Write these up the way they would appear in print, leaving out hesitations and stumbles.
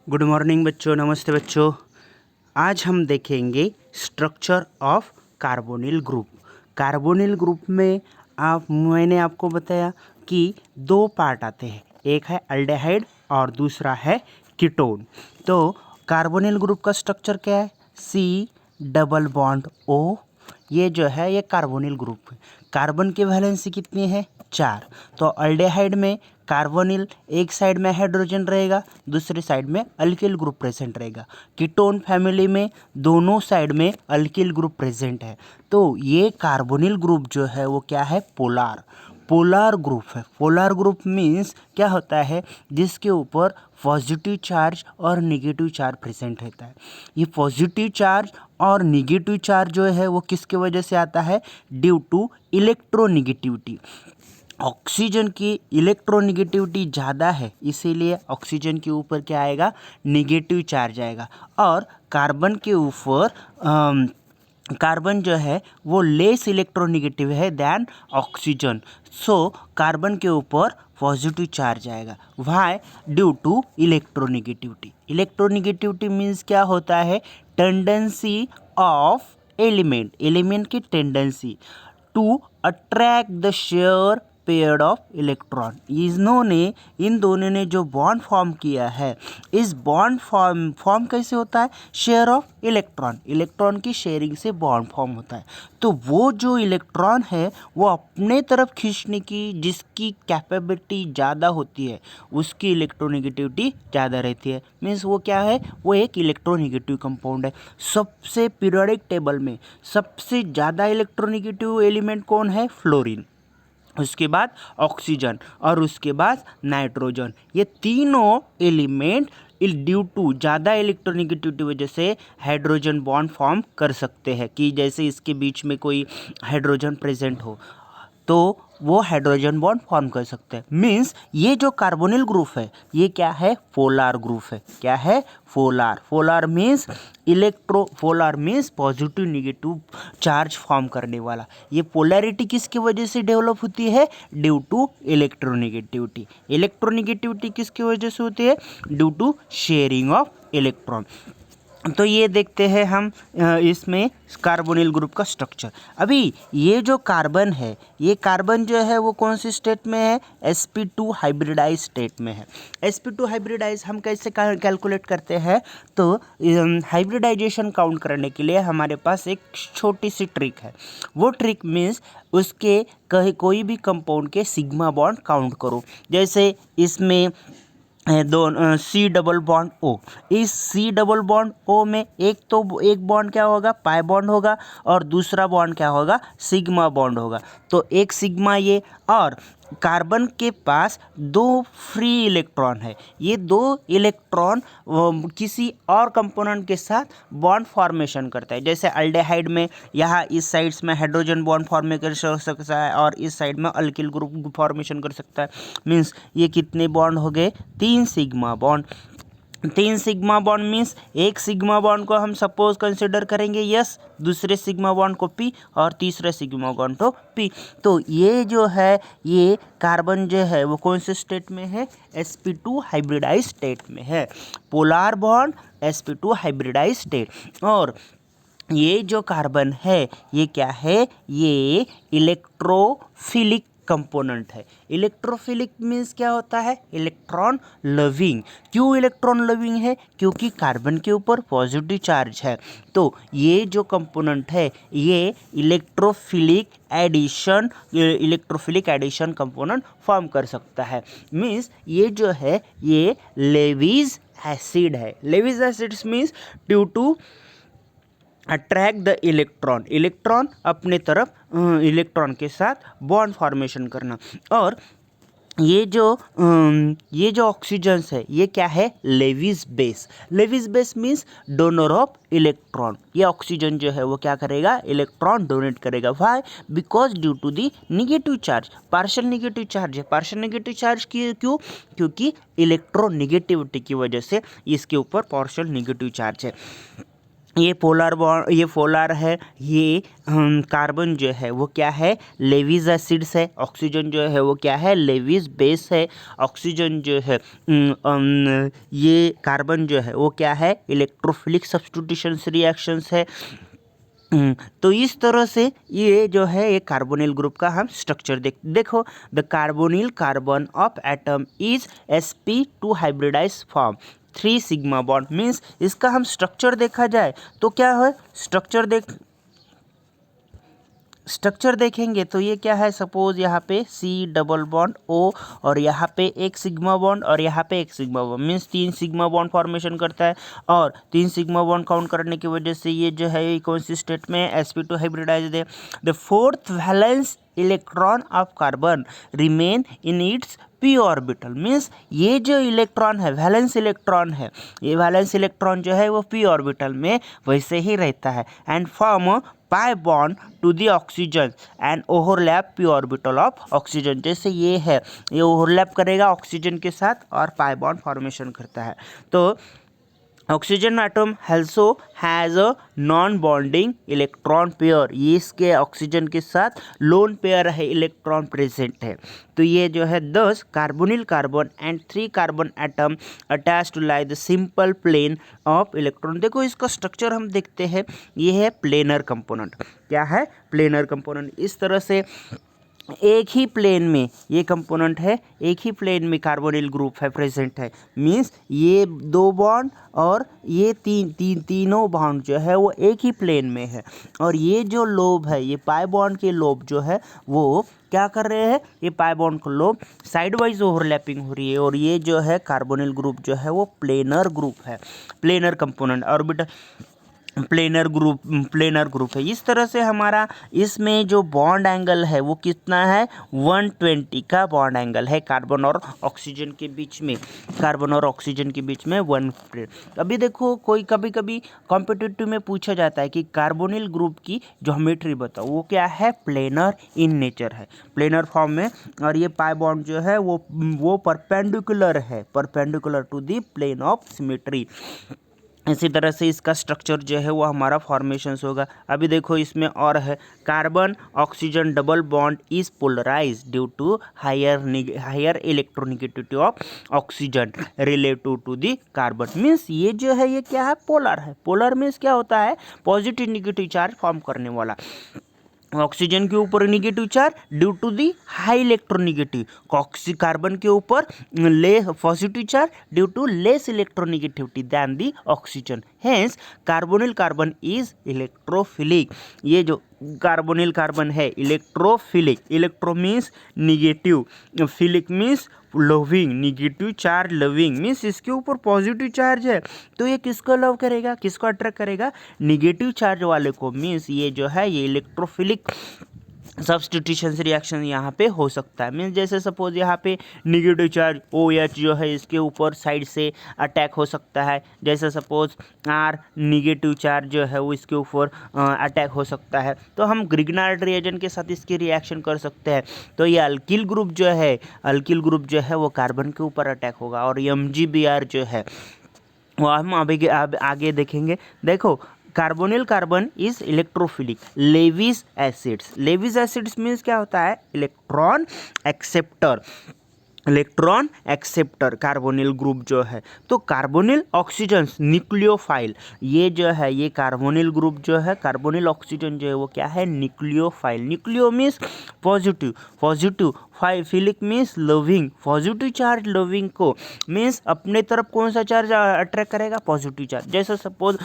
Good morning बच्चों, नमस्ते बच्चों। आज हम देखेंगे structure of carbonyl group. Carbonyl group में मैंने आपको बताया कि दो पार्ट आते हैं, एक है अल्डेहाइड और दूसरा है कीटोन। तो कार्बोनिल ग्रुप का स्ट्रक्चर क्या है? C double bond O। ये जो है ये कार्बोनिल ग्रुप है। कार्बन की वैलेंसी कितनी है? 4। तो अल्डेहाइड में कार्बोनिल एक साइड में हाइड्रोजन रहेगा, दूसरी साइड में अल्किल ग्रुप प्रेजेंट रहेगा। कीटोन फैमिली में दोनों साइड में अल्किल ग्रुप प्रेजेंट है। तो ये कार्बोनिल ग्रुप जो है वो क्या है? पोलार ग्रुप है। पोलार ग्रुप मीन्स क्या होता है? जिसके ऊपर पॉजिटिव चार्ज और निगेटिव चार्ज प्रेजेंट रहता है। ये पॉजिटिव चार्ज और निगेटिव चार्ज जो है वो किसके वजह से आता है? Due to electronegativity. ऑक्सीजन की इलेक्ट्रोनिगेटिविटी ज़्यादा है, इसीलिए ऑक्सीजन के ऊपर क्या आएगा? निगेटिव चार्ज आएगा। और कार्बन के ऊपर कार्बन जो है वो लेस इलेक्ट्रोनिगेटिव है दैन ऑक्सीजन। सो कार्बन के ऊपर पॉजिटिव चार्ज आएगा। Why? Due to electronegativity. Electronegativity means क्या होता है? टेंडेंसी ऑफ एलिमेंट की tendency to attract the shared pair of electron. इन दोनों ने जो बॉन्ड फॉर्म किया है, इस बॉन्ड फॉर्म कैसे होता है? शेयर ऑफ इलेक्ट्रॉन की शेयरिंग से बॉन्ड फॉर्म होता है। तो वो जो इलेक्ट्रॉन है वो अपने तरफ खींचने की जिसकी कैपेबिलिटी ज़्यादा होती है उसकी इलेक्ट्रोनिगेटिविटी ज़्यादा रहती है। मीन्स वो क्या है? वो एक इलेक्ट्रोनिगेटिव कंपाउंड है। सबसे पीरियोडिक टेबल में सबसे ज़्यादा इलेक्ट्रोनिगेटिव एलिमेंट कौन है? फ्लोरीन। उसके बाद ऑक्सीजन और उसके बाद नाइट्रोजन। ये तीनों एलिमेंट ड्यू टू ज़्यादा इलेक्ट्रोनिगेटिविटी वजह से हाइड्रोजन बॉन्ड फॉर्म कर सकते हैं कि जैसे इसके बीच में कोई हाइड्रोजन प्रेजेंट हो तो वो हाइड्रोजन बॉन्ड फॉर्म कर सकते हैं। मीन्स ये जो कार्बोनिल ग्रुप है ये क्या है? पोलार ग्रुप है। क्या है? Polar means positive negative charge form करने वाला। ये पोलैरिटी किसकी वजह से डेवलप होती है? Due to electronegativity. इलेक्ट्रोनिगेटिविटी किसकी वजह से होती है? Due to sharing of electron. तो ये देखते हैं हम इसमें कार्बोनिल ग्रुप का स्ट्रक्चर। अभी ये जो कार्बन है, ये कार्बन जो है वो कौन सी स्टेट में है? sp2 हाइब्रिडाइज स्टेट में है। sp2 हाइब्रिडाइज हम कैसे कैलकुलेट करते हैं? तो हाइब्रिडाइजेशन काउंट करने के लिए हमारे पास एक छोटी सी ट्रिक है। वो ट्रिक मीन्स उसके कोई भी कंपाउंड के सिग्मा बॉन्ड काउंट करो। जैसे इसमें C डबल बॉन्ड O। इस C डबल बॉन्ड O में एक बॉन्ड क्या होगा? पाई बॉन्ड होगा और दूसरा बॉन्ड क्या होगा? सिग्मा बॉन्ड होगा। तो एक सिग्मा ये, और कार्बन के पास दो फ्री इलेक्ट्रॉन है। ये दो इलेक्ट्रॉन किसी और कंपोनेंट के साथ बॉन्ड फॉर्मेशन करता है। जैसे अल्डेहाइड में यहाँ इस साइड्स में हाइड्रोजन बॉन्ड फॉर्मेशन कर सकता है और इस साइड में अल्किल ग्रुप फॉर्मेशन कर सकता है। मीन्स ये कितने बॉन्ड हो गए? 3 sigma bond. 3 sigma bond means एक सिग्मा बॉन्ड को हम सपोज कंसिडर करेंगे यस, दूसरे सिग्मा बॉन्ड को पी और तीसरे सिग्मा बॉन्ड को पी। तो ये जो है ये कार्बन जो है वो कौन से स्टेट में है? sp2 हाइब्रिडाइज स्टेट में है। Polar bond sp2 hybridize state. और ये जो कार्बन है ये क्या है? ये इलेक्ट्रोफिलिक कंपोनेंट है। इलेक्ट्रोफिलिक मीन्स क्या होता है? Electron loving. क्यों इलेक्ट्रॉन लविंग है? क्योंकि कार्बन के ऊपर पॉजिटिव चार्ज है। तो ये जो कंपोनेंट है ये इलेक्ट्रोफिलिक एडिशन कंपोनेंट फॉर्म कर सकता है। मीन्स ये जो है ये लेविस एसिड है। Lewis acids means due to attract the electron अपने तरफ इलेक्ट्रॉन के साथ बॉन्ड फॉर्मेशन करना। और ये जो ऑक्सीजन्स है ये क्या है? Lewis base means donor of electron. ये ऑक्सीजन जो है वो क्या करेगा? इलेक्ट्रॉन डोनेट करेगा। Why? Because due to the negative charge. Partial negative charge है। पार्शियल निगेटिव चार्ज क्यों? क्योंकि इलेक्ट्रोनिगेटिविटी की वजह से इसके ऊपर पार्शियल निगेटिव चार्ज है। ये पोलर बॉन्ड, ये पोलर है, ये कार्बन जो है वो क्या है, लेविस एसिड्स है। ऑक्सीजन जो है वो क्या है, लेविस बेस है। ऑक्सीजन जो है ये कार्बन जो है वो क्या है, इलेक्ट्रोफिलिक सब्स्टिट्यूशन रिएक्शंस है। तो इस तरह से ये जो है ये कार्बोनिल ग्रुप का हम स्ट्रक्चर देखो, the carbonyl carbon of atom is sp2 hybridize form 3 sigma bond. Means इसका हम स्ट्रक्चर देखा जाए तो क्या है, स्ट्रक्चर देखेंगे तो ये क्या है, सपोज यहाँ पे C डबल बॉन्ड O और यहाँ पे एक सिग्मा बॉन्ड और यहाँ पे एक sigma bond, means 3 sigma bond formation करता है। और 3 सिग्मा बॉन्ड काउंट करने की वजह से ये जो है कौन सी स्टेट में, sp2 हाइब्रिडाइज्ड है। The fourth valence electron of carbon remain in its p orbital. Means ये जो इलेक्ट्रॉन है, वैलेंस इलेक्ट्रॉन है, ये वैलेंस इलेक्ट्रॉन जो है वो p ऑर्बिटल में वैसे ही रहता है and form pi bond to the oxygen and overlap p orbital of oxygen. जैसे ये है, ये ओवरलैप करेगा ऑक्सीजन के साथ और पाई बॉन्ड फॉर्मेशन करता है। तो oxygen atom also has a non bonding electron pair, ये इसके ऑक्सीजन के साथ लोन पेयर है, इलेक्ट्रॉन प्रेजेंट है। तो ये जो है 10 carbonyl carbon and 3 carbon atom attach to lie the simple plane of electron. देखो इसका स्ट्रक्चर हम देखते हैं, ये है प्लेनर कंपोनेंट। क्या है, प्लेनर कंपोनेंट। इस तरह से एक ही प्लेन में ये कंपोनेंट है, एक ही प्लेन में कार्बोनिल ग्रुप है प्रेजेंट है। मीन्स ये 2 बॉन्ड और ये तीनों बॉन्ड जो है वो एक ही प्लेन में है। और ये जो लोब है, ये पाई बॉन्ड के लोब जो है वो क्या कर रहे हैं, ये पाई बॉन्ड को लोब साइड वाइज ओवरलैपिंग हो रही है। और ये जो है कार्बोनिल ग्रुप जो है वो प्लेनर ग्रुप है, planar component orbital planar group है। इस तरह से हमारा इसमें जो बॉन्ड एंगल है वो कितना है, 120 का बॉन्ड एंगल है कार्बन और ऑक्सीजन के बीच में, कार्बन और ऑक्सीजन के बीच में 100। अभी देखो कोई कभी कभी कॉम्पिटिटिव में पूछा जाता है कि कार्बोनिल ग्रुप की ज्योमेट्री बताओ, वो क्या है, प्लेनर इन नेचर है, प्लेनर फॉर्म में। और ये पाई बॉन्ड जो है वो परपेंडिकुलर है, perpendicular to the plane of symmetry. इसी तरह से इसका स्ट्रक्चर जो है वो हमारा फॉर्मेशंस होगा। अभी देखो इसमें और है, carbon oxygen double bond is polarize due to higher electronegativity of oxygen relative to the carbon. Means ये जो है ये क्या है, पोलर है। पोलर मीन्स क्या होता है, पॉजिटिव निगेटिव चार्ज फॉर्म करने वाला। ऑक्सीजन के ऊपर negative charge due to the high electronegative, carbon के ऊपर ले positive charge due to less electronegativity than the oxygen. Hence carbonyl carbon is electrophilic. ये जो कार्बोनिल कार्बन है electrophilic, electro means negative, philic means loving, negative charge loving, means इसके ऊपर positive charge है तो ये किसको लव करेगा, किसको अट्रैक्ट करेगा, निगेटिव चार्ज वाले को। मीन्स ये जो है ये इलेक्ट्रोफिलिक सब्स्टिट्यूशन रिएक्शन यहाँ पे हो सकता है। मीन्स जैसे सपोज यहाँ पे निगेटिव चार्ज OH जो है इसके ऊपर साइड से अटैक हो सकता है। जैसे सपोज R निगेटिव चार्ज जो है वो इसके ऊपर अटैक हो सकता है। तो हम ग्रिग्नार्ड रिएजेंट के साथ इसकी रिएक्शन कर सकते हैं। तो ये अल्किल ग्रुप जो है, अल्किल ग्रुप जो है वो कार्बन के ऊपर अटैक होगा। और MgBr जो है वो हम अभी आगे देखेंगे। देखो carbonyl carbon is electrophilic, Lewis acids, Lewis acids means क्या होता है, electron acceptor, electron acceptor carbonyl group जो है। तो कार्बोनिल ऑक्सीजन न्यूक्लियोफाइल, ये जो है ये कार्बोनिल ग्रुप जो है, कार्बोनिल ऑक्सीजन जो है वो क्या है, nucleophile. Nucleo means positive, positive philic means loving, positive charge loving को मीन्स अपने तरफ कौन सा चार्ज अट्रैक्ट करेगा, पॉजिटिव चार्ज। जैसे सपोज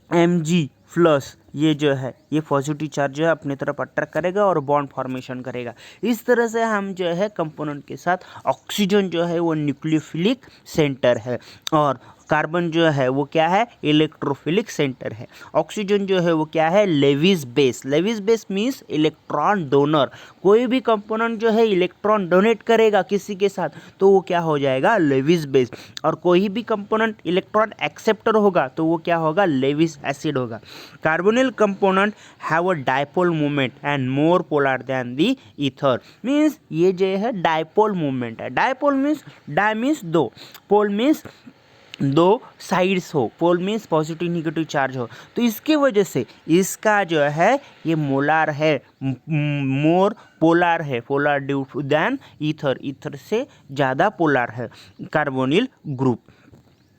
Mg प्लस ये जो है ये पॉजिटिव चार्ज जो है अपने तरफ अट्रैक्ट करेगा और बॉन्ड फॉर्मेशन करेगा। इस तरह से हम जो है कंपोनेंट के साथ ऑक्सीजन जो है वो न्यूक्लियोफिलिक सेंटर है और कार्बन जो है वो क्या है, इलेक्ट्रोफिलिक सेंटर है। ऑक्सीजन जो है वो क्या है, Lewis base, Lewis base means electron donor. कोई भी कंपोनेंट जो है इलेक्ट्रॉन डोनेट करेगा किसी के साथ तो वो क्या हो जाएगा, लेविस बेस। और कोई भी कंपोनेंट इलेक्ट्रॉन एक्सेप्टर होगा तो वो क्या होगा, लेविस एसिड होगा। Carbonyl component have a dipole movement and more polar than the ether. Means ये जो है डायपोल मूवमेंट है। Dipole means, di means 2, pole means दो साइड्स हो, pole means positive negative charge हो, तो इसके वजह से इसका जो है ये मोलार है, मोर पोलार है, polar due than ether, ether से ज़्यादा पोलार है कार्बोनिल ग्रुप।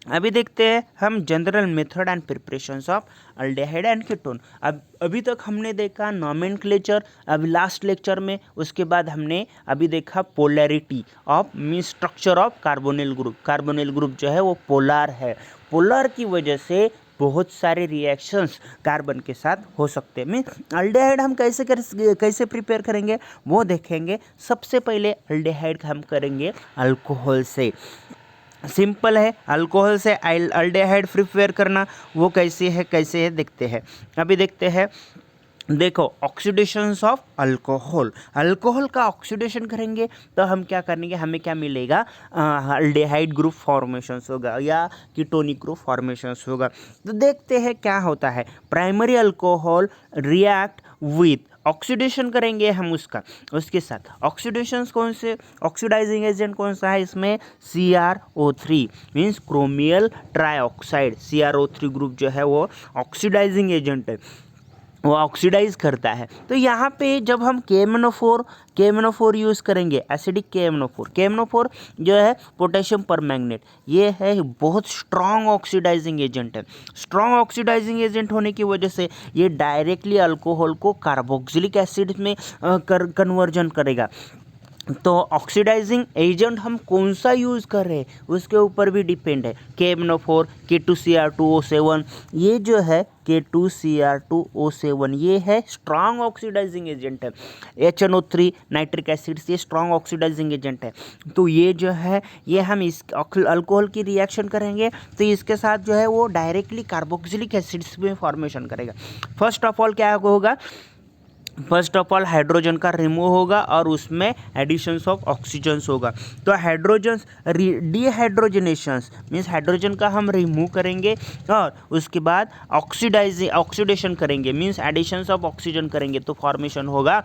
अभी देखते हैं हम general method and preparations of aldehyde and ketone. अब अभी तक हमने देखा नॉमेनक्लेचर, अभी लास्ट लेक्चर में, उसके बाद हमने अभी देखा polarity of mean structure of carbonyl group. Carbonyl group जो है वो पोलार है, पोलार की वजह से बहुत सारे रिएक्शंस कार्बन के साथ हो सकते हैं। मीन अल्डेहाइड हम कैसे प्रिपेयर करेंगे वो देखेंगे। सबसे पहले अल्डेहाइड हम करेंगे अल्कोहल से। सिंपल है, अल्कोहल से अल्डेहाइड प्रिपेयर करना। वो कैसे है देखते हैं। अभी देखते हैं, देखो ऑक्सीडेशंस ऑफ अल्कोहल, अल्कोहल का ऑक्सीडेशन करेंगे तो हम क्या करेंगे, हमें क्या मिलेगा, अल्डेहाइड ग्रुप फॉर्मेशंस होगा या कीटोनिक ग्रुप फॉर्मेशंस होगा। तो देखते हैं क्या होता है। Primary alcohol react with, oxidation करेंगे हम उसके साथ। ऑक्सीडेशंस कौन से, ऑक्सीडाइजिंग एजेंट कौन सा है इसमें, CrO3 means क्रोमियल trioxide. CrO3 group जो है वो ऑक्सीडाइजिंग एजेंट है, वो ऑक्सीडाइज करता है। तो यहाँ पे जब हम KMnO4 यूज़ करेंगे, एसिडिक KMnO4 जो है पोटेशियम परमैंगनेट, ये है बहुत स्ट्रॉन्ग ऑक्सीडाइजिंग एजेंट है। स्ट्रॉन्ग ऑक्सीडाइजिंग एजेंट होने की वजह से ये डायरेक्टली अल्कोहल को कार्बोक्सिलिक एसिड में कन्वर्जन करेगा। तो ऑक्सीडाइजिंग एजेंट हम कौन सा यूज़ कर रहे हैं उसके ऊपर भी डिपेंड है। KMnO4, K2Cr2O7, ये जो है K2Cr2O7 ये है स्ट्रॉन्ग ऑक्सीडाइजिंग एजेंट है। HNO3 नाइट्रिक एसिड ये स्ट्रॉन्ग ऑक्सीडाइजिंग एजेंट है। तो ये जो है ये हम इस अल्कोहल की रिएक्शन करेंगे तो इसके साथ जो है वो डायरेक्टली कार्बोक्सिलिक एसिड्स में फॉर्मेशन करेगा। फर्स्ट ऑफ ऑल क्या होगा, फर्स्ट ऑफ ऑल हाइड्रोजन का रिमूव होगा और उसमें एडिशंस ऑफ ऑक्सीजन्स होगा। तो हाइड्रोजन्स डीहाइड्रोजनेशंस मीन्स हाइड्रोजन का हम रिमूव करेंगे और उसके बाद ऑक्सीडेशन करेंगे मीन्स एडिशंस ऑफ ऑक्सीजन करेंगे, तो फॉर्मेशन होगा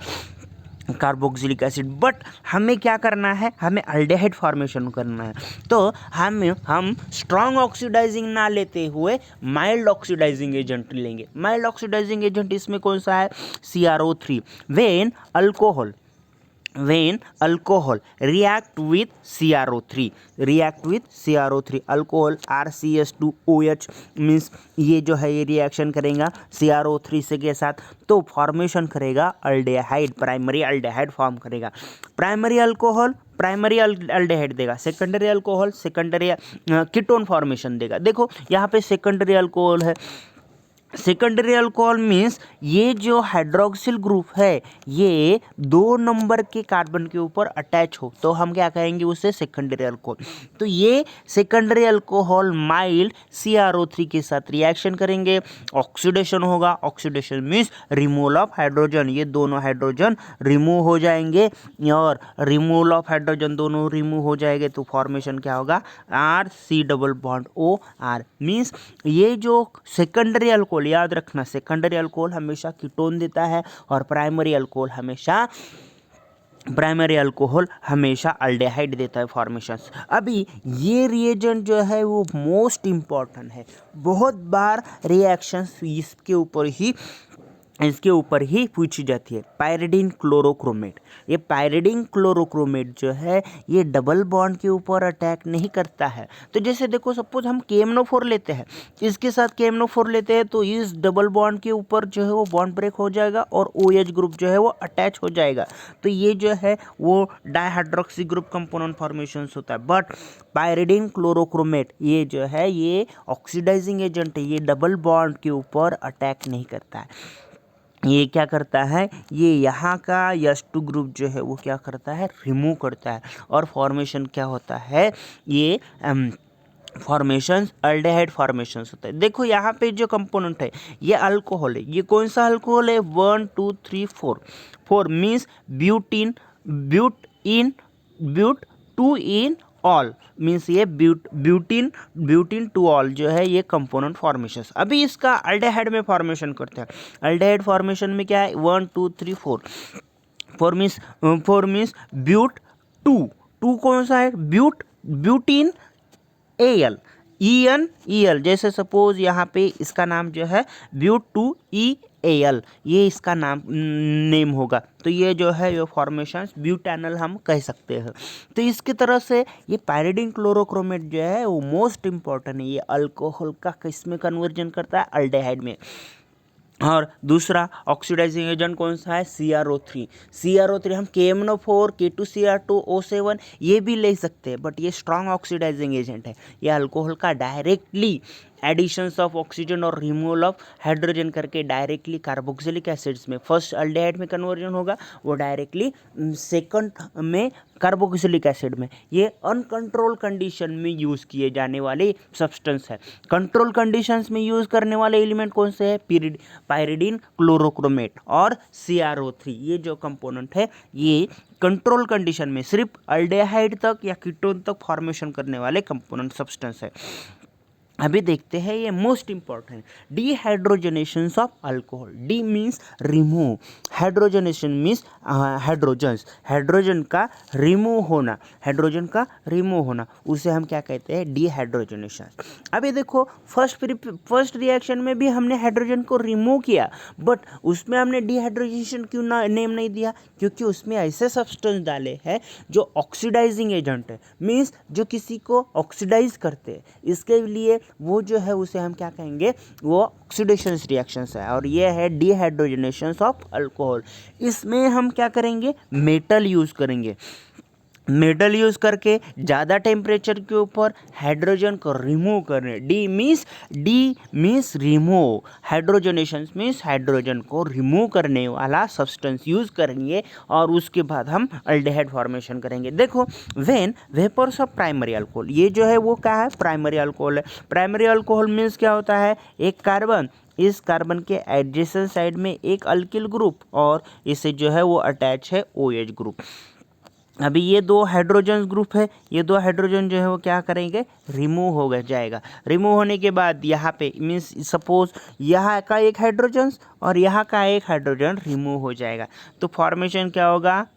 कार्बोक्सिलिक एसिड। बट हमें क्या करना है, हमें अल्डेहाइड फॉर्मेशन करना है। तो हम स्ट्रॉन्ग ऑक्सीडाइजिंग ना लेते हुए माइल्ड ऑक्सीडाइजिंग एजेंट लेंगे। माइल्ड ऑक्सीडाइजिंग एजेंट इसमें कौन सा है, CrO3। When alcohol react with CrO3, alcohol RCS2OH means ये जो है ये रिएक्शन करेगा CrO3 से के साथ, तो फॉर्मेशन करेगा अल्डेहाइड, प्राइमरी अल्डेहाइड फॉर्म करेगा। प्राइमरी अल्कोहल प्राइमरी अल्डेहाइड देगा, secondary alcohol secondary ketone formation देगा। देखो यहाँ पे सेकेंडरी अल्कोहल है, सेकेंडरी अल्कोहल मीन्स ये जो हाइड्रोक्सिल ग्रुप है ये 2 नंबर के कार्बन के ऊपर अटैच हो तो हम क्या कहेंगे उसे सेकेंडरी अल्कोहल। तो ये सेकेंडरी अल्कोहल माइल्ड CrO3 के साथ रिएक्शन करेंगे, ऑक्सीडेशन होगा। Oxidation means removal of hydrogen, ये दोनों हाइड्रोजन रिमूव हो जाएंगे और रिमूवल ऑफ हाइड्रोजन दोनों रिमूव हो जाएंगे तो फॉर्मेशन क्या होगा, RC+OR मीन्स ये जो सेकेंडरी अल्कोहल, याद रखना सेकेंडरी अल्कोहल हमेशा कीटोन देता है और प्राइमरी अल्कोहल हमेशा अल्डेहाइड देता है फॉर्मेशंस। अभी ये रिएजेंट जो है वो मोस्ट इम्पॉर्टेंट है, बहुत बार रिएक्शंस इसके ऊपर ही पूछी जाती है। पायरिडीन क्लोरोक्रोमेट, ये पायरिडीन क्लोरोक्रोमेट जो है ये डबल बॉन्ड के ऊपर अटैक नहीं करता है। तो जैसे देखो सपोज हम KMnO4 लेते हैं, इसके साथ KMnO4 लेते हैं तो इस डबल बॉन्ड के ऊपर जो है वो बॉन्ड ब्रेक हो जाएगा और OH ग्रुप जो है वो अटैच हो जाएगा, तो ये जो है वो डाइहाइड्रोक्सी ग्रुप कंपोनेंट फॉर्मेशन होता है। बट पायरिडीन क्लोरोक्रोमेट ये जो है ये ऑक्सीडाइजिंग एजेंट है, ये डबल बॉन्ड के ऊपर अटैक नहीं करता है। ये क्या करता है, ये यहाँ का H2 ग्रुप जो है वो क्या करता है, रिमूव करता है और फॉर्मेशन क्या होता है, ये फॉर्मेशन अल्डेहाइड फॉर्मेशंस होता है। देखो यहाँ पे जो कंपोनेंट है ये अल्कोहल है, ये कौन सा अल्कोहल है, 1 2 3 4 means but two en ol means ये ब्यूटीन टू ऑल जो है ये कंपोनेंट फॉर्मेशन। अभी इसका अल्डेहाइड में फॉर्मेशन करते हैं। अल्डेहाइड फॉर्मेशन में क्या है, 1 2 3 4 मीन्स ब्यूट टू कौन सा है, ब्यूटीन AL, EN EL, जैसे सपोज यहाँ पे इसका नाम जो है ब्यूट2EAL, ये इसका नेम होगा, तो ये जो है ये फॉर्मेशन ब्यूटेनल हम कह सकते हैं। तो इसकी तरह से ये पायरिडीन क्लोरोक्रोमेट जो है वो मोस्ट इंपॉर्टेंट है, ये अल्कोहल का किस में कन्वर्जन करता है, अल्डेहाइड में। और दूसरा ऑक्सीडाइजिंग एजेंट कौन सा है, CrO3 हम KMnO4 K2Cr2O7 ये भी ले सकते हैं, बट ये स्ट्रॉन्ग ऑक्सीडाइजिंग एजेंट है, ये अल्कोहल का डायरेक्टली एडिशंस ऑफ ऑक्सीजन और रिमूवल ऑफ हाइड्रोजन करके डायरेक्टली कार्बोक्सिलिक एसिड्स में फर्स्ट अल्डेहाइड में कन्वर्जन होगा, वो डायरेक्टली सेकंड में कार्बोक्सिलिक एसिड में। ये अनकंट्रोल कंडीशन में यूज़ किए जाने वाले सब्सटेंस है। कंट्रोल कंडीशंस में यूज़ करने वाले एलिमेंट कौन से है, पायरिडीन क्लोरोक्रोमेट और CrO3, ये जो कंपोनेंट है ये कंट्रोल कंडीशन में सिर्फ अल्डेहाइड तक या कीटोन तक फॉर्मेशन करने वाले कंपोनेंट सब्सटेंस है। अभी देखते हैं ये most important, dehydrogenation of alcohol. D means remove, hydrogenation means hydrogens, hydrogen का रिमूव होना, उसे हम क्या कहते हैं, डिहाइड्रोजनेशन। अभी देखो फर्स्ट रिएक्शन में भी हमने हाइड्रोजन को रिमूव किया, बट उसमें हमने डिहाइड्रोजनेशन क्यों नेम नहीं दिया, क्योंकि उसमें ऐसे सब्सटेंस डाले हैं जो ऑक्सीडाइजिंग एजेंट है, मीन्स जो किसी को ऑक्सीडाइज करते हैं, इसके लिए वो जो है उसे हम क्या कहेंगे, वो ऑक्सीडेशन रिएक्शंस है, और ये है डिहाइड्रोजनेशन ऑफ अल्कोहल। इसमें हम क्या करेंगे, मेटल यूज़ करेंगे, मेटल यूज़ करके ज़्यादा टेम्परेचर के ऊपर हाइड्रोजन को रिमूव करने, D means remove, hydrogenation means hydrogen को रिमूव करने वाला सब्सटेंस यूज़ करेंगे, और उसके बाद हम अल्डेहाइड फॉर्मेशन करेंगे। देखो when vapours of primary alcohol, ये जो है वो क्या है, प्राइमरी अल्कोहल है। प्राइमरी अल्कोहल मीन्स क्या होता है, एक कार्बन, इस कार्बन के एडजेसेंट साइड में एक अल्किल ग्रुप, और इसे जो है वो अटैच है OH ग्रुप। अभी ये दो हाइड्रोजन ग्रुप है, ये दो हाइड्रोजन जो है वो क्या करेंगे, रिमूव हो जाएगा। रिमूव होने के बाद यहाँ पे मीन्स सपोज यहाँ का एक हाइड्रोजन और यहाँ का एक हाइड्रोजन रिमूव हो जाएगा, तो फॉर्मेशन क्या होगा,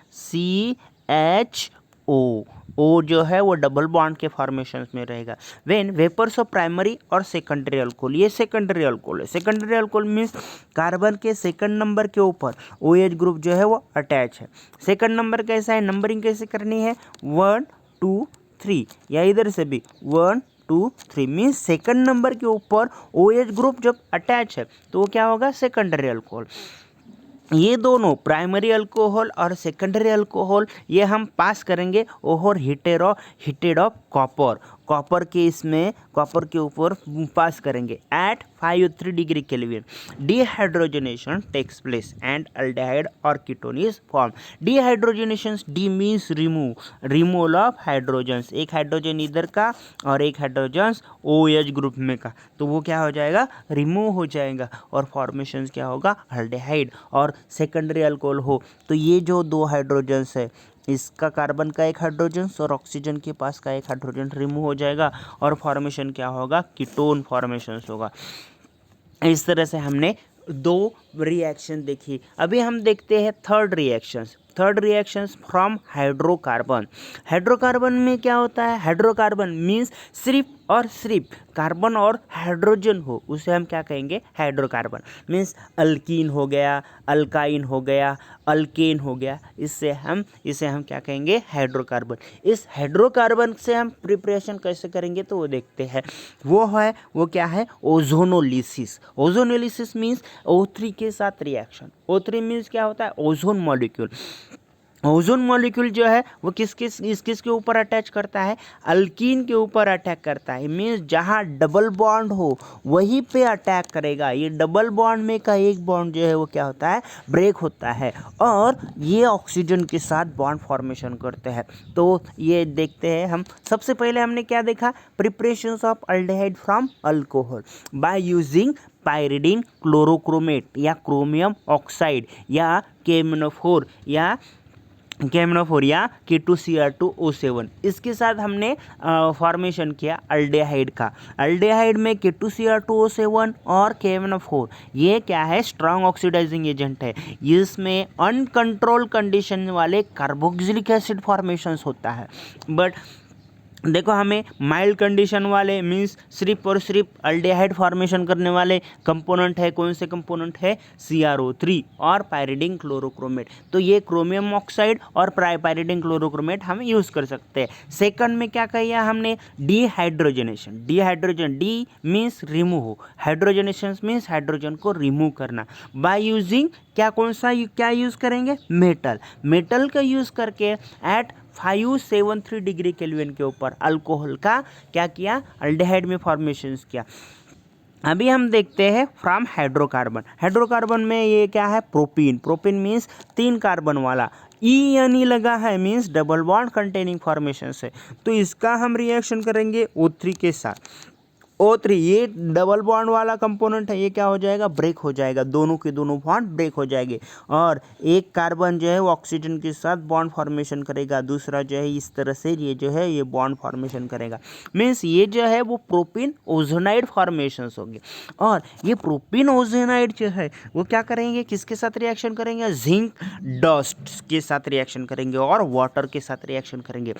RCHO, ओ जो है वो डबल बॉन्ड के फॉर्मेशन में रहेगा। व्हेन वेपर्स ऑफ प्राइमरी और सेकेंडरी अल्कोहल, ये सेकेंडरी अल्कोहल है। सेकेंडरी अल्कोहल मीन्स कार्बन के सेकंड नंबर के ऊपर OH ग्रुप जो है वो अटैच है। सेकंड नंबर कैसा है, नंबरिंग कैसे करनी है, 1 2 3, या इधर से भी 1 2 3, मीन्स सेकंड नंबर के ऊपर OH ग्रुप जब अटैच है तो वो क्या होगा, सेकेंडरी अल्कोहल। ये दोनों प्राइमरी अल्कोहल और सेकेंडरी अल्कोहल ये हम पास करेंगे ओवर हीटेड ऑफ कॉपर के इसमें कॉपर के ऊपर पास करेंगे at 503 degree kelvin. Dehydrogenation takes place and aldehyde और ketone is form. Dehydrogenation, de means removal of hydrogens, एक हाइड्रोजन इधर का और एक हाइड्रोजन OH ग्रुप में का, तो वो क्या हो जाएगा, रिमूव हो जाएगा, और फॉर्मेशन क्या होगा, अल्डेहाइड। और सेकेंडरी अल्कोहल हो तो ये जो दो हाइड्रोजन्स है, इसका कार्बन का एक हाइड्रोजन और ऑक्सीजन के पास का एक हाइड्रोजन रिमूव हो जाएगा, और फॉर्मेशन क्या होगा, कीटोन फॉर्मेशन होगा। इस तरह से हमने दो रिएक्शन देखी। अभी हम देखते हैं third reaction from hydrocarbon. Hydrocarbon में क्या होता है, हाइड्रोकार्बन मीन्स सिर्फ और सिर्फ कार्बन और हाइड्रोजन हो, उसे हम क्या कहेंगे, हाइड्रोकार्बन। मीन्स अल्कीन हो गया, अल्काइन हो गया, अल्केन हो गया, इसे हम क्या कहेंगे, हाइड्रोकार्बन। इस हाइड्रोकार्बन से हम प्रिपरेशन कैसे करेंगे तो वो देखते हैं। वो क्या है, ओजोनोलिसिस। ओजोनोलिसिस मीन्स O3 के साथ रिएक्शन। O3 मीन्स क्या होता है, ओजोन मॉलिक्यूल। ओजोन मॉलिक्यूल जो है वो किस के ऊपर अटैच करता है, अल्कीन के ऊपर अटैक करता है। मीन्स जहाँ डबल बॉन्ड हो वहीं पे अटैक करेगा। ये डबल बॉन्ड में का एक बॉन्ड जो है वो क्या होता है, ब्रेक होता है, और ये ऑक्सीजन के साथ बॉन्ड फॉर्मेशन करते हैं। तो ये देखते हैं हम। सबसे पहले हमने क्या देखा, preparation of aldehyde from alcohol by using pyridine chlorochromate या क्रोमियम ऑक्साइड या KMnO4 या K2Cr2O7, इसके साथ हमने फॉर्मेशन किया अल्डेहाइड का। अल्डेहाइड में K2Cr2O7 और KMnO4 ये क्या है, स्ट्रॉन्ग ऑक्सीडाइजिंग एजेंट है। इसमें अनकंट्रोल कंडीशन वाले कार्बोक्सिलिक एसिड फॉर्मेशंस होता है, बट देखो हमें माइल्ड कंडीशन वाले मीन्स सिर्फ और सिर्फ अल्डेहाइड फॉर्मेशन करने वाले कंपोनेंट है, कौन से कंपोनेंट है, CrO3 और पायरिडिन क्लोरोक्रोमेट। तो ये क्रोमियम ऑक्साइड और पायरिडिन क्लोरोक्रोमेट हम यूज़ कर सकते हैं। सेकंड में क्या किया हमने, dehydrogenation. De means remove, hydrogenation means hydrogen को रिमूव करना बाय यूजिंग क्या यूज़ करेंगे, मेटल का यूज़ करके एट 573 डिग्री केल्विन के ऊपर अल्कोहल का क्या किया, अल्डेहाइड में फॉर्मेशन किया। अभी हम देखते हैं फ्रॉम हाइड्रोकार्बन में ये क्या है, प्रोपीन मीन्स 3 कार्बन वाला, ई लगा है means double bond containing formation से। तो इसका हम रिएक्शन करेंगे O3 के साथ। O3 ये डबल बॉन्ड वाला कंपोनेंट है, ये क्या हो जाएगा, ब्रेक हो जाएगा, दोनों के दोनों बॉन्ड ब्रेक हो जाएंगे और एक कार्बन जो है वो ऑक्सीजन के साथ बॉन्ड फॉर्मेशन करेगा, दूसरा जो है इस तरह से ये जो है ये बॉन्ड फॉर्मेशन करेगा। मीन्स ये जो है वो प्रोपीन ओजोनाइड फॉर्मेशंस होंगे। और ये प्रोपीन ओजोनाइड जो है वो क्या करेंगे, किसके साथ रिएक्शन करेंगे, जिंक डस्ट के साथ रिएक्शन करेंगे और वाटर के साथ रिएक्शन करेंगे।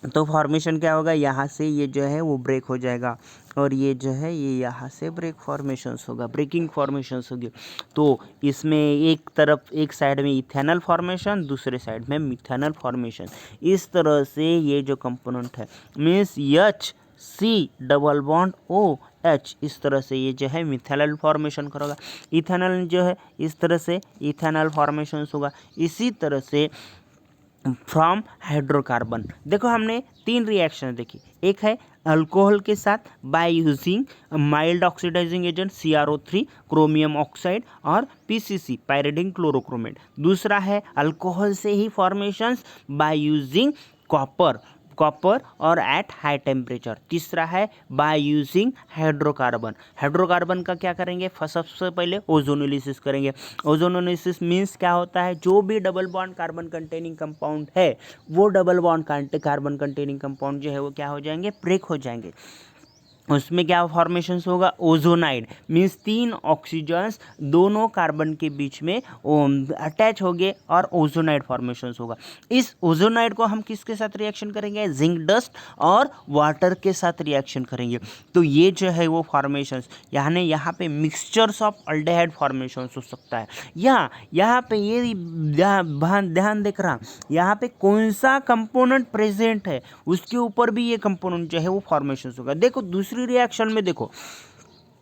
तो फॉर्मेशन क्या होगा, यहाँ से ये जो है वो ब्रेक हो जाएगा और ये जो है ये यहाँ से ब्रेकिंग फॉर्मेशंस होगी। तो इसमें एक तरफ एक साइड में इथेनॉल फॉर्मेशन, दूसरे साइड में मिथेनॉल फॉर्मेशन। इस तरह से ये जो कंपोनेंट है means HC double bond OH, इस तरह से ये जो है मिथेनॉल फॉर्मेशन करेगा। इथेनॉल जो है इस तरह से इथेनॉल फॉर्मेशन होगा। इसी तरह से फ्रॉम हाइड्रोकार्बन देखो हमने 3 रिएक्शन देखी, एक है अल्कोहल के साथ by using mild oxidising agent CrO3 chromium oxide और PCC पायरिडिन क्लोरोक्रोमेट। दूसरा है अल्कोहल से ही फॉर्मेशंस बाय यूजिंग कॉपर और एट हाई टेम्परेचर। तीसरा है बाय यूजिंग हाइड्रोकार्बन का क्या करेंगे, सबसे पहले ओजोनोलिसिस करेंगे। ओजोनोलिसिस मीन्स क्या होता है, जो भी double bond carbon containing compound है वो double bond carbon containing compound जो है वो क्या हो जाएंगे, ब्रेक हो जाएंगे। उसमें क्या फॉर्मेशन होगा, ओजोनाइड मीन्स 3 ऑक्सीजन्स दोनों कार्बन के बीच में अटैच हो गए और ओजोनाइड फॉर्मेशन होगा। इस ओजोनाइड को हम किसके साथ रिएक्शन करेंगे, जिंक डस्ट और वाटर के साथ रिएक्शन करेंगे। तो ये जो है वो फॉर्मेशंस यानी यहाँ पे मिक्सचर्स ऑफ अल्डेहाइड फॉर्मेशन हो सकता है। या यहाँ पे ये ध्यान देख रहा, यहाँ पे कौन सा कंपोनेंट प्रेजेंट है उसके ऊपर भी ये कंपोनेंट जो है वो फॉर्मेशन होगा। देखो दूसरी रिएक्शन में देखो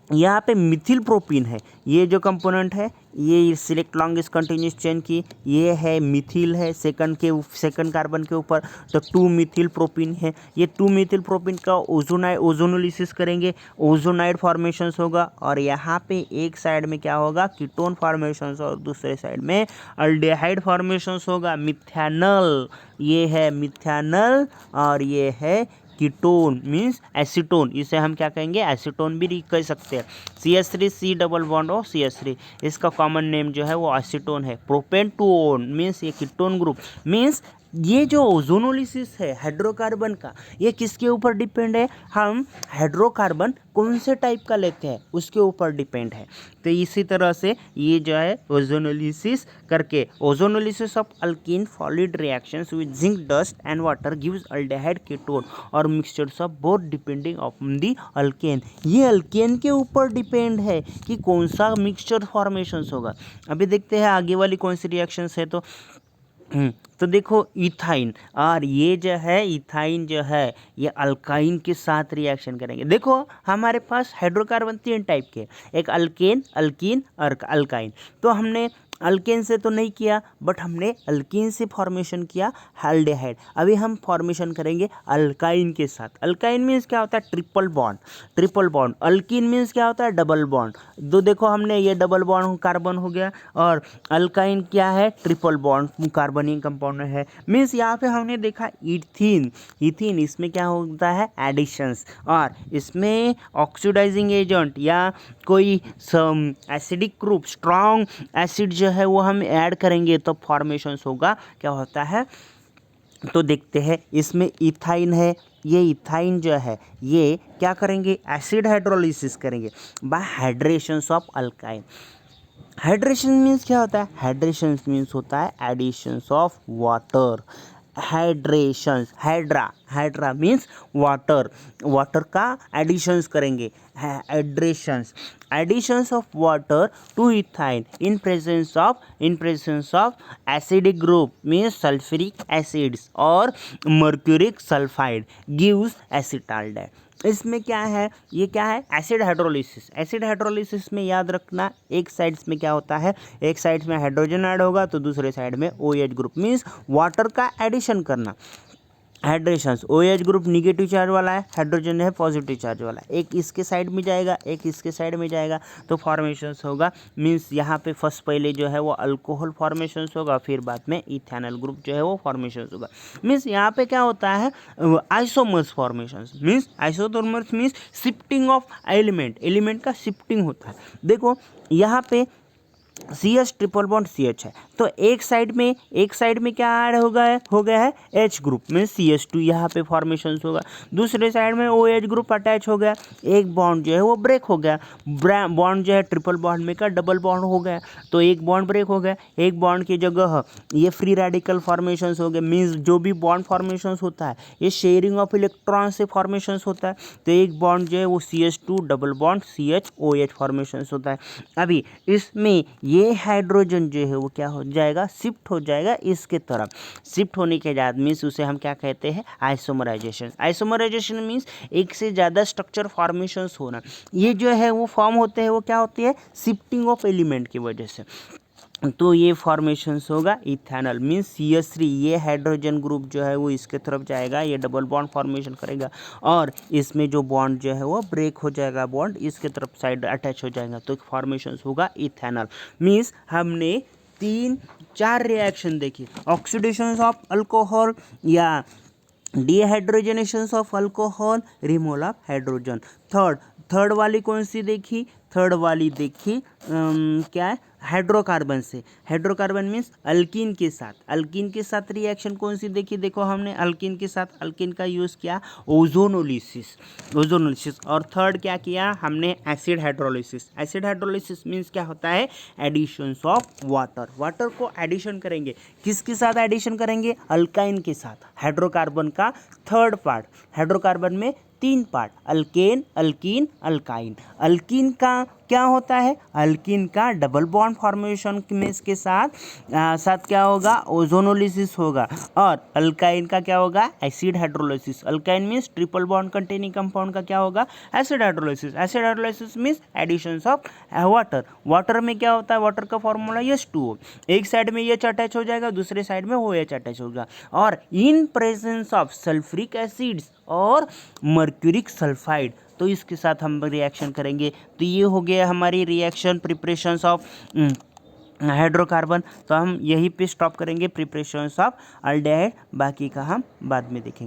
यहाँ पे मिथिल प्रोपीन है, ये जो कंपोनेंट है ये सिलेक्ट लॉन्गेस्ट कंटिन्यूस चेन की ये है, मिथिल है सेकंड कार्बन के ऊपर, तो 2 मिथिल प्रोपीन है। ये 2 मिथिल प्रोपीन का ओजोनोलिसिस करेंगे, ओजोनाइड फॉर्मेशंस होगा और यहाँ पे एक साइड में क्या होगा, कीटोन फॉर्मेशंस और दूसरे साइड में अल्डेहाइड फॉर्मेशंस होगा। मिथेनॉल, ये है मिथेनॉल और ये है कीटोन मीन्स एसीटोन, इसे हम क्या कहेंगे, एसीटोन भी कह सकते हैं। CH3 C डबल बॉन्ड और CH3, इसका कॉमन नेम जो है वो एसीटोन है। प्रोपेन टू ओन मीन्स ये कीटोन ग्रुप मीन्स ये जो ओजोनोलिसिस है हाइड्रोकार्बन का ये किसके ऊपर डिपेंड है, हम हाइड्रोकार्बन कौन से टाइप का लेते हैं उसके ऊपर डिपेंड है। तो इसी तरह से ये जो है ओजोनोलिसिस करके ozonolysis of alkene solid reactions with zinc dust and water gives aldehyde ketone और mixtures of both depending on the alkane. ये अल्केन के ऊपर डिपेंड है कि कौन सा मिक्सचर फॉर्मेशन होगा। अभी देखते हैं आगे वाली कौन सी रिएक्शंस है। तो देखो इथाइन, और ये जो है इथाइन जो है ये अल्काइन के साथ रिएक्शन करेंगे। देखो हमारे पास हाइड्रोकार्बन 3 टाइप के, एक अल्केन, अल्कीन और अल्काइन। तो हमने अल्केन से तो नहीं किया बट हमने अल्कीन से फॉर्मेशन किया एल्डिहाइड। अभी हम फॉर्मेशन करेंगे अल्काइन के साथ। अल्काइन मीन्स क्या होता है, ट्रिपल बॉन्ड। अल्कीन मीन्स क्या होता है, डबल बॉन्ड। तो देखो हमने ये डबल बॉन्ड कार्बन हो गया और अल्काइन क्या है, ट्रिपल बॉन्ड कार्बनिक कंपाउंड है। मीन्स यहाँ पे हमने देखा इथीन, इसमें क्या होता है, एडिशंस, और इसमें ऑक्सीडाइजिंग एजेंट या कोई एसिडिक ग्रुप स्ट्रॉन्ग एसिड जो है वो हम ऐड करेंगे तो फॉर्मेशन होगा, क्या होता है। तो देखते हैं इसमें इथाइन है, ये इथाइन जो है ये क्या करेंगे, एसिड हाइड्रोलिसिस करेंगे by hydrations of alkyne. Hydration means क्या होता है, हाइड्रेशन मीन्स होता है additions of water. Hydrations, hydra means water, water का एडिशंस करेंगे, hydrations, additions of water to ethyne in presence of acidic group means sulphuric acids और mercuric sulphide gives acetaldehyde. इसमें क्या है, ये क्या है, एसिड हाइड्रोलिसिस। एसिड हाइड्रोलिसिस में याद रखना, एक साइड्स में क्या होता है, एक साइड्स में हाइड्रोजन ऐड होगा तो दूसरे साइड में OH ग्रुप मीन्स वाटर का एडिशन करना। हाइड्रेशंस, OH ग्रुप निगेटिव चार्ज वाला है, हाइड्रोजन है पॉजिटिव चार्ज वाला, एक इसके साइड में जाएगा एक इसके साइड में जाएगा तो फॉर्मेशंस होगा मीन्स यहाँ पे फर्स्ट पहले जो है वो अल्कोहल फॉर्मेशंस होगा, फिर बाद में इथेनॉल ग्रुप जो है वो फॉर्मेशंस होगा। मीन्स यहाँ पे क्या होता है, isomers formations means isomers means shifting of element का शिफ्टिंग होता है। देखो यहाँ पे CH ट्रिपल बॉन्ड CH है तो एक साइड में क्या ऐड हो गया है H ग्रुप में CH2 यहाँ पे फॉर्मेशन होगा, दूसरे साइड में OH ग्रुप अटैच हो गया, एक बॉन्ड जो है वो ब्रेक हो गया, बॉन्ड जो है ट्रिपल बॉन्ड में का डबल बॉन्ड हो गया तो एक बॉन्ड ब्रेक हो गया, एक बॉन्ड की जगह ये फ्री रेडिकल फॉर्मेशंस हो गए मीन्स जो भी बॉन्ड फॉर्मेशंस होता है ये शेयरिंग ऑफ इलेक्ट्रॉन से फॉर्मेशंस होता है तो एक बॉन्ड जो है वो CH2 double bond CHOH formations होता है। अभी इसमें ये हाइड्रोजन जो है वो क्या हो जाएगा, शिफ्ट हो जाएगा इसके तरफ, शिफ्ट होने के बाद मीन्स उसे हम क्या कहते हैं, आइसोमराइजेशन। आइसोमराइजेशन मीन्स एक से ज़्यादा स्ट्रक्चर फॉर्मेशंस होना, ये जो है वो फॉर्म होते हैं वो क्या होती है, शिफ्टिंग ऑफ एलिमेंट की वजह से, तो ये फॉर्मेशंस होगा इथेनॉल मीन्स CH3, ये हाइड्रोजन ग्रुप जो है वो इसके तरफ जाएगा, ये डबल बॉन्ड फॉर्मेशन करेगा और इसमें जो बॉन्ड जो है वो ब्रेक हो जाएगा, बॉन्ड इसके तरफ साइड अटैच हो जाएगा तो फॉर्मेशंस होगा इथेनॉल। मीन्स हमने 3-4 रिएक्शन देखी, ऑक्सीडेशन ऑफ अल्कोहल या dehydrogenation of alcohol, removal of hydrogen. Third वाली कौन सी देखी, थर्ड वाली देखी क्या है, हाइड्रोकार्बन से, हाइड्रोकार्बन मीन्स अल्कीन के साथ रिएक्शन कौन सी देखी, देखो हमने अल्कीन के साथ अल्कीन का यूज़ किया ओजोनोलिसिस और थर्ड क्या किया हमने, एसिड हाइड्रोलिसिस मीन्स क्या होता है, एडिशन ऑफ वाटर को एडिशन करेंगे, किसके साथ एडिशन करेंगे, अल्काइन के साथ, हाइड्रोकार्बन का थर्ड पार्ट, हाइड्रोकार्बन में 3 part, alkane, alkyne, alkyne. Alkyne का क्या होता है, अल्कीन का डबल बॉन्ड फॉर्मेशन में इसके साथ क्या होगा, ओजोनोलिसिस होगा और अल्काइन का क्या होगा, acid hydrolysis. Alkyne means triple bond containing compound का क्या होगा, acid hydrolysis means addition of water में क्या होता है, वाटर का फॉर्मूला H2O, एक साइड में H अटैच हो जाएगा, दूसरे साइड में OH अटैच होगा और इन प्रेजेंस ऑफ सल्फ्यूरिक एसिड्स और मर्क्यूरिक सल्फाइड तो इसके साथ हम रिएक्शन करेंगे। तो ये हो गया हमारी रिएक्शन प्रिपरेशंस ऑफ हाइड्रोकार्बन। तो हम यहीं पे स्टॉप करेंगे प्रिपरेशंस ऑफ अल्डेहाइड, बाकी का हम बाद में देखेंगे।